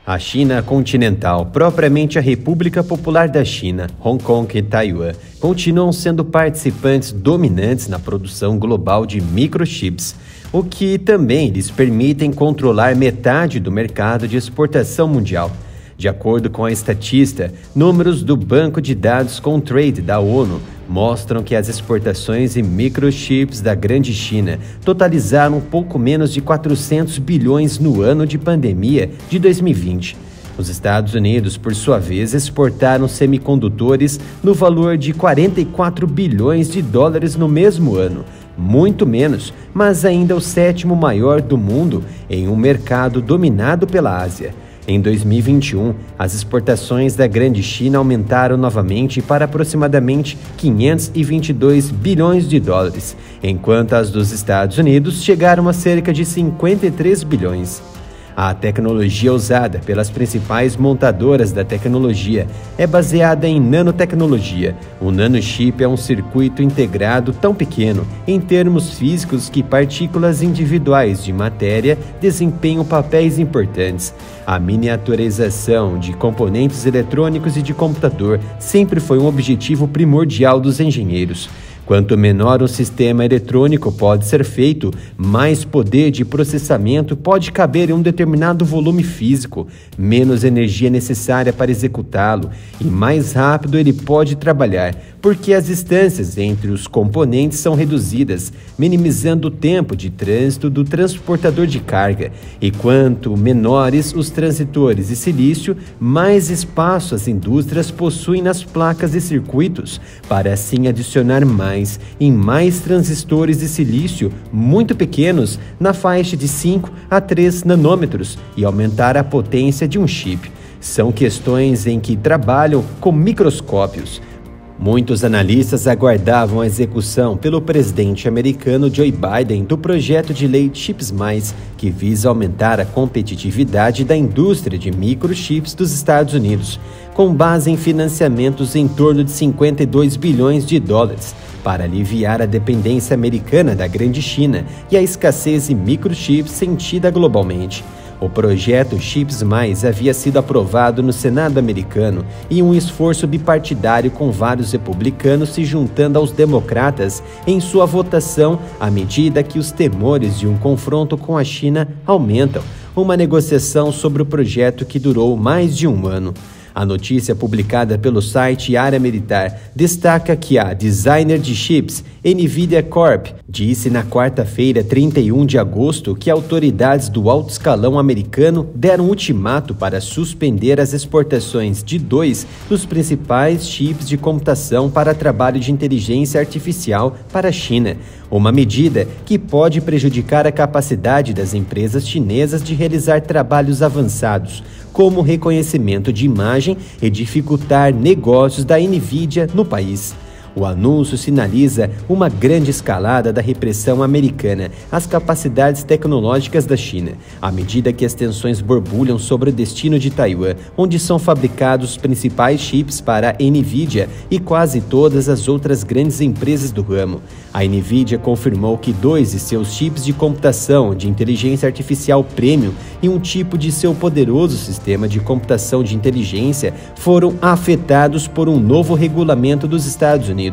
A China continental, propriamente a República Popular da China, Hong Kong e Taiwan, continuam sendo participantes dominantes na produção global de microchips, o que também lhes permitem controlar metade do mercado de exportação mundial. De acordo com a estatista, números do Banco de Dados Comtrade da ONU mostram que as exportações em microchips da Grande China totalizaram pouco menos de 400 bilhões no ano de pandemia de 2020. Os Estados Unidos, por sua vez, exportaram semicondutores no valor de 44 bilhões de dólares no mesmo ano, muito menos, mas ainda o sétimo maior do mundo em um mercado dominado pela Ásia. Em 2021, as exportações da Grande China aumentaram novamente para aproximadamente 522 bilhões de dólares, enquanto as dos Estados Unidos chegaram a cerca de 53 bilhões. A tecnologia usada pelas principais montadoras da tecnologia é baseada em nanotecnologia. O nanochip é um circuito integrado tão pequeno, em termos físicos, que partículas individuais de matéria desempenham papéis importantes. A miniaturização de componentes eletrônicos e de computador sempre foi um objetivo primordial dos engenheiros. Quanto menor o sistema eletrônico pode ser feito, mais poder de processamento pode caber em um determinado volume físico, menos energia necessária para executá-lo e mais rápido ele pode trabalhar, porque as distâncias entre os componentes são reduzidas, minimizando o tempo de trânsito do transportador de carga. E quanto menores os transitores de silício, mais espaço as indústrias possuem nas placas e circuitos, para assim adicionar mais em mais transistores de silício muito pequenos na faixa de 5 a 3 nanômetros e aumentar a potência de um chip. São questões em que trabalham com microscópios. Muitos analistas aguardavam a execução pelo presidente americano Joe Biden do projeto de lei Chips+, que visa aumentar a competitividade da indústria de microchips dos Estados Unidos, com base em financiamentos em torno de 52 bilhões de dólares, para aliviar a dependência americana da Grande China e a escassez de microchips sentida globalmente. O projeto Chips+, havia sido aprovado no Senado americano em um esforço bipartidário, com vários republicanos se juntando aos democratas em sua votação à medida que os temores de um confronto com a China aumentam. Uma negociação sobre o projeto que durou mais de um ano. A notícia publicada pelo site Área Militar destaca que a designer de chips, NVIDIA Corp, disse na quarta-feira, 31 de agosto, que autoridades do alto escalão americano deram ultimato para suspender as exportações de 2 dos principais chips de computação para trabalho de inteligência artificial para a China, uma medida que pode prejudicar a capacidade das empresas chinesas de realizar trabalhos avançados, como reconhecimento de imagem, e dificultar negócios da NVIDIA no país. O anúncio sinaliza uma grande escalada da repressão americana às capacidades tecnológicas da China, à medida que as tensões borbulham sobre o destino de Taiwan, onde são fabricados os principais chips para a NVIDIA e quase todas as outras grandes empresas do ramo. A NVIDIA confirmou que 2 de seus chips de computação de inteligência artificial premium e um tipo de seu poderoso sistema de computação de inteligência foram afetados por um novo regulamento dos Estados Unidos.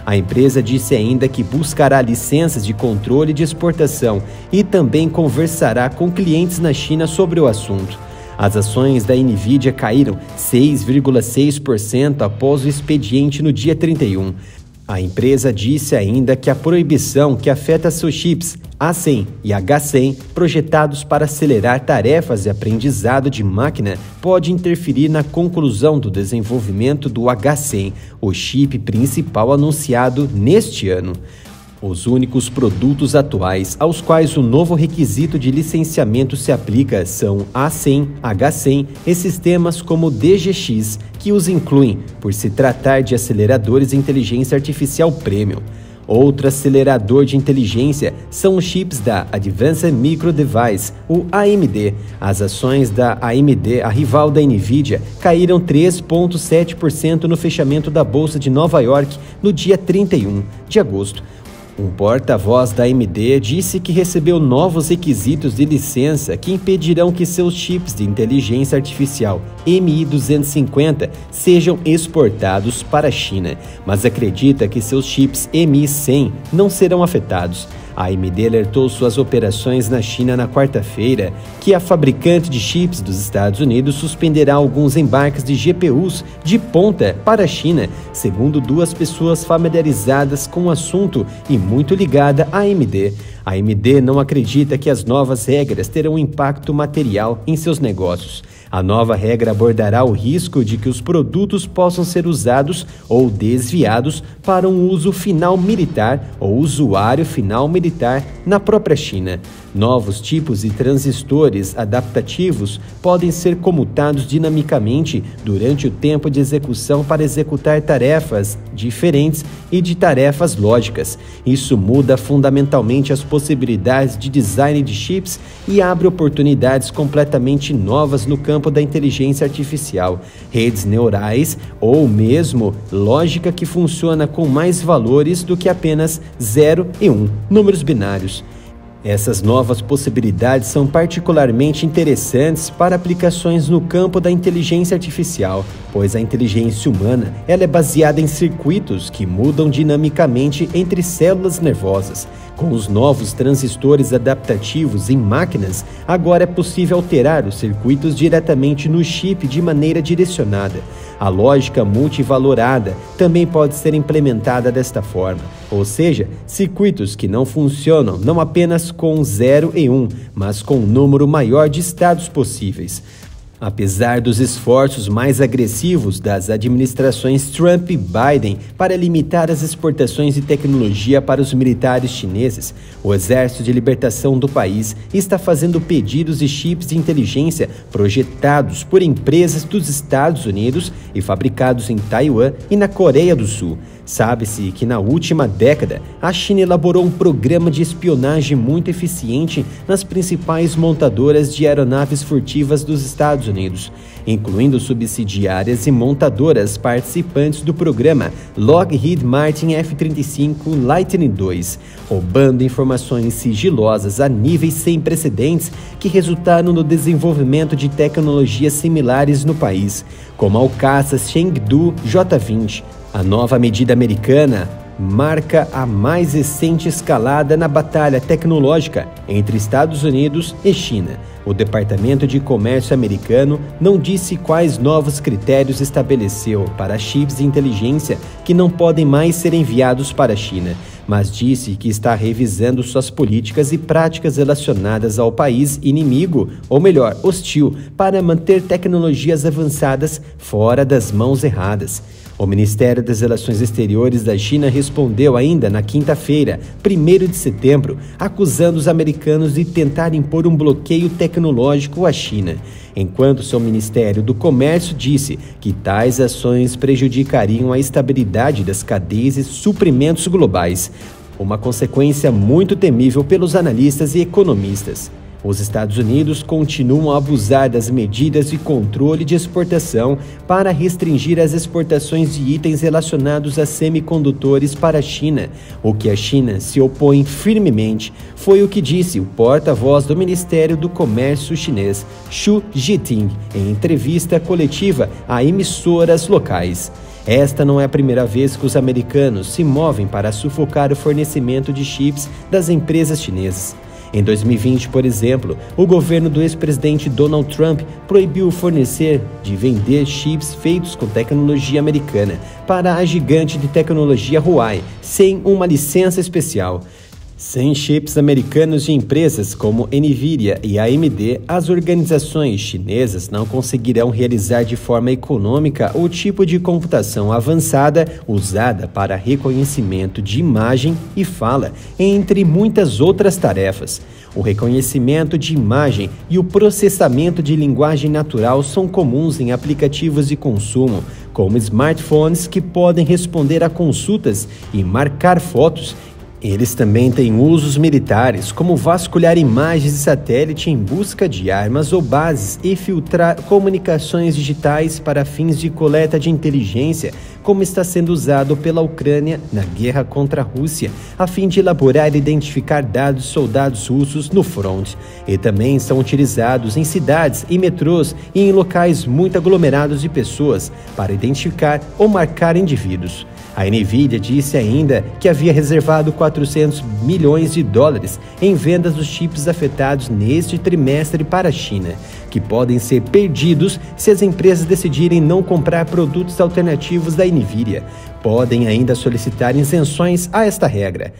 A empresa disse ainda que buscará licenças de controle de exportação e também conversará com clientes na China sobre o assunto. As ações da NVIDIA caíram 6,6% após o expediente no dia 31. A empresa disse ainda que a proibição que afeta seus chips A100 e H100, projetados para acelerar tarefas de aprendizado de máquina, pode interferir na conclusão do desenvolvimento do H100, o chip principal anunciado neste ano. Os únicos produtos atuais aos quais o novo requisito de licenciamento se aplica são A100, H100 e sistemas como DGX, que os incluem, por se tratar de aceleradores de inteligência artificial premium. Outro acelerador de inteligência são os chips da Advanced Micro Device, o AMD. As ações da AMD, a rival da NVIDIA, caíram 3,7% no fechamento da Bolsa de Nova York no dia 31 de agosto. Um porta-voz da AMD disse que recebeu novos requisitos de licença que impedirão que seus chips de inteligência artificial MI250 sejam exportados para a China, mas acredita que seus chips MI100 não serão afetados. A AMD alertou suas operações na China na quarta-feira que a fabricante de chips dos Estados Unidos suspenderá alguns embarques de GPUs de ponta para a China, segundo duas pessoas familiarizadas com o assunto e muito ligada à AMD. A AMD não acredita que as novas regras terão impacto material em seus negócios. A nova regra abordará o risco de que os produtos possam ser usados ou desviados para um uso final militar ou usuário final militar na própria China. Novos tipos de transistores adaptativos podem ser comutados dinamicamente durante o tempo de execução para executar tarefas diferentes e de tarefas lógicas. Isso muda fundamentalmente as possibilidades de design de chips e abre oportunidades completamente novas no campo da inteligência artificial, redes neurais ou mesmo lógica que funciona com mais valores do que apenas 0 e 1, números binários. Essas novas possibilidades são particularmente interessantes para aplicações no campo da inteligência artificial, pois a inteligência humana ela é baseada em circuitos que mudam dinamicamente entre células nervosas. Com os novos transistores adaptativos em máquinas, agora é possível alterar os circuitos diretamente no chip de maneira direcionada. A lógica multivalorada também pode ser implementada desta forma, ou seja, circuitos que não funcionam não apenas com 0 e 1, mas com um número maior de estados possíveis. Apesar dos esforços mais agressivos das administrações Trump e Biden para limitar as exportações de tecnologia para os militares chineses, o Exército de Libertação do país está fazendo pedidos de chips de inteligência projetados por empresas dos Estados Unidos e fabricados em Taiwan e na Coreia do Sul. Sabe-se que na última década, a China elaborou um programa de espionagem muito eficiente nas principais montadoras de aeronaves furtivas dos Estados Unidos, incluindo subsidiárias e montadoras participantes do programa Lockheed Martin F-35 Lightning II, roubando informações sigilosas a níveis sem precedentes que resultaram no desenvolvimento de tecnologias similares no país, como o caça Chengdu J-20. A nova medida americana marca a mais recente escalada na batalha tecnológica entre Estados Unidos e China. O Departamento de Comércio americano não disse quais novos critérios estabeleceu para chips de inteligência que não podem mais ser enviados para a China, mas disse que está revisando suas políticas e práticas relacionadas ao país inimigo, ou melhor, hostil, para manter tecnologias avançadas fora das mãos erradas. O Ministério das Relações Exteriores da China respondeu ainda na quinta-feira, 1º de setembro, acusando os americanos de tentar impor um bloqueio tecnológico à China, enquanto seu Ministério do Comércio disse que tais ações prejudicariam a estabilidade das cadeias de suprimentos globais, uma consequência muito temível pelos analistas e economistas. Os Estados Unidos continuam a abusar das medidas de controle de exportação para restringir as exportações de itens relacionados a semicondutores para a China, o que a China se opõe firmemente, foi o que disse o porta-voz do Ministério do Comércio chinês, Xu Jiting, em entrevista coletiva a emissoras locais. Esta não é a primeira vez que os americanos se movem para sufocar o fornecimento de chips das empresas chinesas. Em 2020, por exemplo, o governo do ex-presidente Donald Trump proibiu o fornecer de vender chips feitos com tecnologia americana para a gigante de tecnologia Huawei, sem uma licença especial. Sem chips americanos de empresas como Nvidia e AMD, as organizações chinesas não conseguirão realizar de forma econômica o tipo de computação avançada usada para reconhecimento de imagem e fala, entre muitas outras tarefas. O reconhecimento de imagem e o processamento de linguagem natural são comuns em aplicativos de consumo, como smartphones que podem responder a consultas e marcar fotos, Eles também têm usos militares, como vasculhar imagens de satélite em busca de armas ou bases e filtrar comunicações digitais para fins de coleta de inteligência, como está sendo usado pela Ucrânia na guerra contra a Rússia, a fim de elaborar e identificar dados de soldados russos no front. E também são utilizados em cidades e metrôs e em locais muito aglomerados de pessoas para identificar ou marcar indivíduos. A NVIDIA disse ainda que havia reservado 400 milhões de dólares em vendas dos chips afetados neste trimestre para a China, que podem ser perdidos se as empresas decidirem não comprar produtos alternativos da NVIDIA. Podem ainda solicitar isenções a esta regra.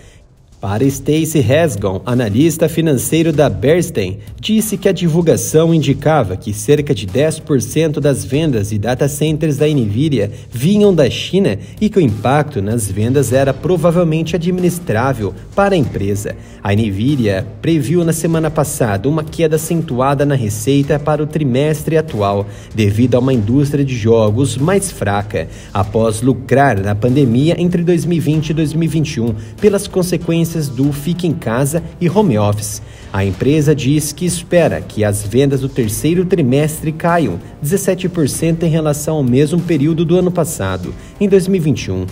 Para Stacy Rasgon, analista financeiro da Bernstein, disse que a divulgação indicava que cerca de 10% das vendas de data centers da NVIDIA vinham da China e que o impacto nas vendas era provavelmente administrável para a empresa. A NVIDIA previu na semana passada uma queda acentuada na receita para o trimestre atual, devido a uma indústria de jogos mais fraca, após lucrar na pandemia entre 2020 e 2021 pelas consequências do fique em casa e home office. A empresa diz que espera que as vendas do terceiro trimestre caiam 17% em relação ao mesmo período do ano passado, em 2021.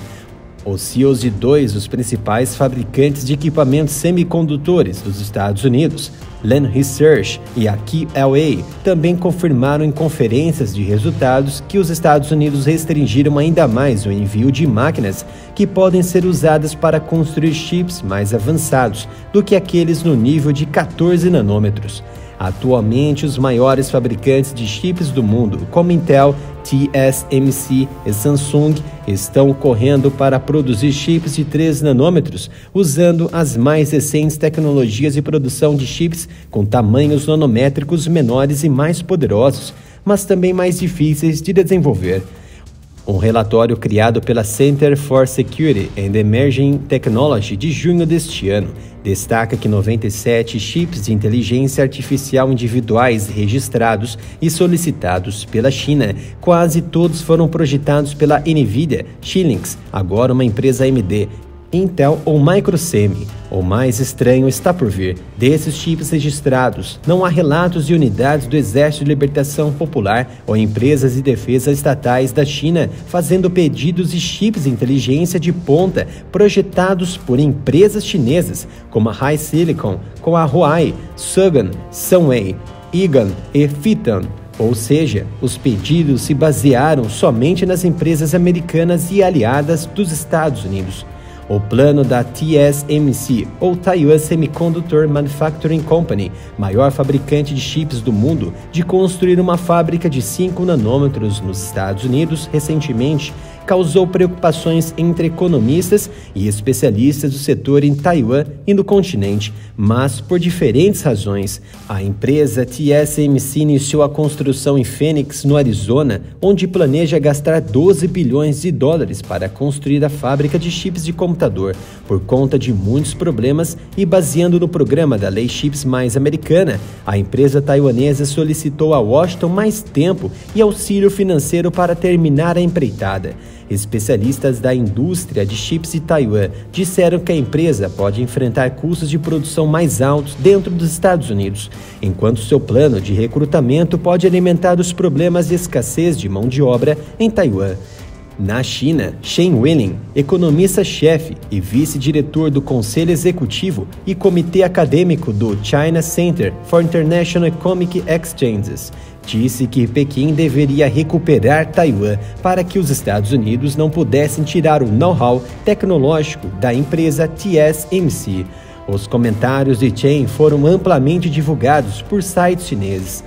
Os CEOs de dois dos principais fabricantes de equipamentos semicondutores dos Estados Unidos, Lam Research e a KLA, também confirmaram em conferências de resultados que os Estados Unidos restringiram ainda mais o envio de máquinas que podem ser usadas para construir chips mais avançados do que aqueles no nível de 14 nanômetros. Atualmente, os maiores fabricantes de chips do mundo, como Intel, TSMC e Samsung, estão correndo para produzir chips de 3 nanômetros, usando as mais recentes tecnologias de produção de chips com tamanhos nanométricos menores e mais poderosos, mas também mais difíceis de desenvolver. Um relatório criado pela Center for Security and Emerging Technology de junho deste ano destaca que 97 chips de inteligência artificial individuais registrados e solicitados pela China, quase todos foram projetados pela NVIDIA, Xilinx, agora uma empresa AMD, Intel ou Microsemi. O mais estranho está por vir. Desses chips registrados, não há relatos de unidades do Exército de Libertação Popular ou empresas de defesa estatais da China fazendo pedidos de chips de inteligência de ponta projetados por empresas chinesas, como a HiSilicon, com a Huawei, Sugan, Sunway, Egan e Phytium. Ou seja, os pedidos se basearam somente nas empresas americanas e aliadas dos Estados Unidos. O plano da TSMC, ou Taiwan Semiconductor Manufacturing Company, maior fabricante de chips do mundo, de construir uma fábrica de 5 nanômetros nos Estados Unidos recentemente, causou preocupações entre economistas e especialistas do setor em Taiwan e no continente, mas por diferentes razões. A empresa TSMC iniciou a construção em Phoenix, no Arizona, onde planeja gastar 12 bilhões de dólares para construir a fábrica de chips de computador, por conta de muitos problemas e baseando no programa da Lei Chips Mais americana. A empresa taiwanesa solicitou a Washington mais tempo e auxílio financeiro para terminar a empreitada. Especialistas da indústria de chips de Taiwan disseram que a empresa pode enfrentar custos de produção mais altos dentro dos Estados Unidos, enquanto seu plano de recrutamento pode alimentar os problemas de escassez de mão de obra em Taiwan. Na China, Shen Weilin, economista-chefe e vice-diretor do Conselho Executivo e Comitê Acadêmico do China Center for International Economic Exchanges, disse que Pequim deveria recuperar Taiwan para que os Estados Unidos não pudessem tirar o know-how tecnológico da empresa TSMC. Os comentários de Chen foram amplamente divulgados por sites chineses.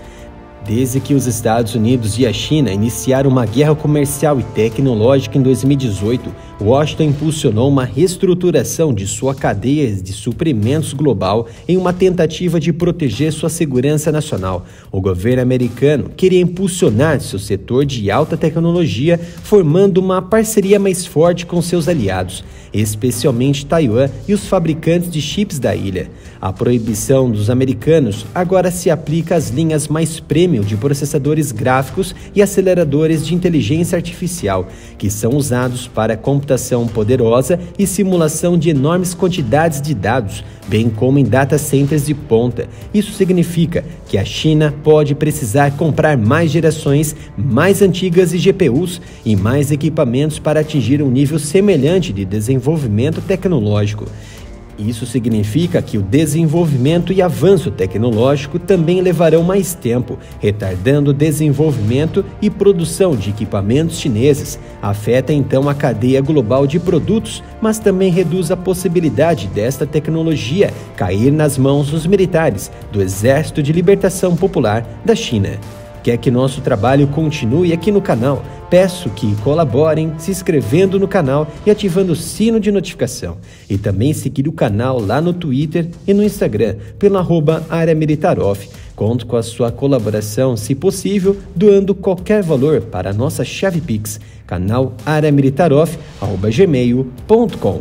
Desde que os Estados Unidos e a China iniciaram uma guerra comercial e tecnológica em 2018, Washington impulsionou uma reestruturação de sua cadeia de suprimentos global em uma tentativa de proteger sua segurança nacional. O governo americano queria impulsionar seu setor de alta tecnologia, formando uma parceria mais forte com seus aliados, especialmente Taiwan e os fabricantes de chips da ilha. A proibição dos americanos agora se aplica às linhas mais premium prêmio de processadores gráficos e aceleradores de inteligência artificial, que são usados para computação poderosa e simulação de enormes quantidades de dados, bem como em data centers de ponta. Isso significa que a China pode precisar comprar mais gerações mais antigas de GPUs e mais equipamentos para atingir um nível semelhante de desenvolvimento tecnológico. Isso significa que o desenvolvimento e avanço tecnológico também levarão mais tempo, retardando o desenvolvimento e produção de equipamentos chineses. Afeta então a cadeia global de produtos, mas também reduz a possibilidade desta tecnologia cair nas mãos dos militares do Exército de Libertação Popular da China. Quer que nosso trabalho continue aqui no canal? Peço que colaborem se inscrevendo no canal e ativando o sino de notificação. E também seguir o canal lá no Twitter e no Instagram, pelo @AreaMilitarOff. Conto com a sua colaboração, se possível, doando qualquer valor para a nossa chave Pix, canal areamilitaroff@gmail.com.